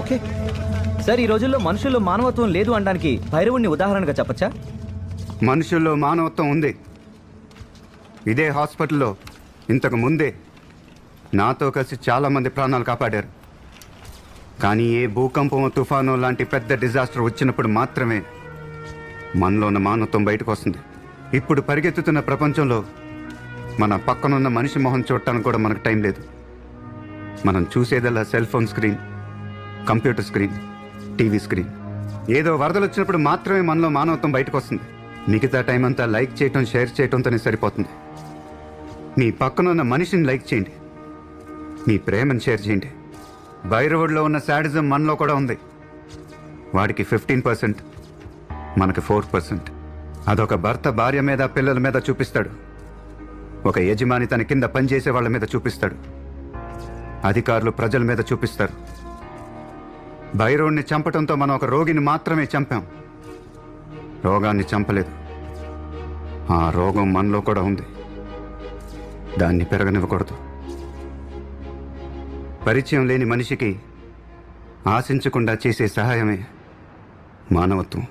Okay sir, ఈ రోజుల్లో మనుషుల్లో మానవత్వం లేదు అనడానికి భైరవుణ్ణి ఉదాహరణగా చెప్పచ్చా? మనుషుల్లో మానవత్వం ఉంది. ఇదే హాస్పిటల్లో ఇంతకు ముందే నాతో కలిసి చాలామంది ప్రాణాలు కాపాడారు. కానీ ఏ భూకంపం, తుఫాను లాంటి పెద్ద డిజాస్టర్ వచ్చినప్పుడు మాత్రమే మనలో ఉన్న మానవత్వం బయటకు వస్తుంది. ఇప్పుడు పరిగెత్తుతున్న ప్రపంచంలో మన పక్కనున్న మనిషి మొహం చూడటానికి కూడా మనకు టైం లేదు. మనం చూసేదల్లా cell phone screen, computer screen, TV screen. ఏదో వరదలు వచ్చినప్పుడు మాత్రమే మనలో మానవత్వం బయటకు వస్తుంది. మిగతా టైం అంతా లైక్ చేయటం, షేర్ చేయటంతోనే సరిపోతుంది. మీ పక్కనున్న మనిషిని లైక్ చేయండి, మీ ప్రేమను షేర్ చేయండి. భైరవుడిలో ఉన్న శాడిజం మనలో కూడా ఉంది. వాడికి 15%, మనకి 4%. అదొక భర్త భార్య మీద, పిల్లల మీద చూపిస్తాడు. ఒక యజమాని తన కింద పనిచేసే వాళ్ళ మీద చూపిస్తాడు. అధికారులు ప్రజల మీద చూపిస్తారు. భైరవుడిని చంపటంతో మనం ఒక రోగిని మాత్రమే చంపాం, రోగాన్ని చంపలేదు. ఆ రోగం మనలో కూడా ఉంది, దాన్ని పెరగనివ్వకూడదు. పరిచయం లేని మనిషికి ఆశించకుండా చేసే సహాయమే మానవత్వం.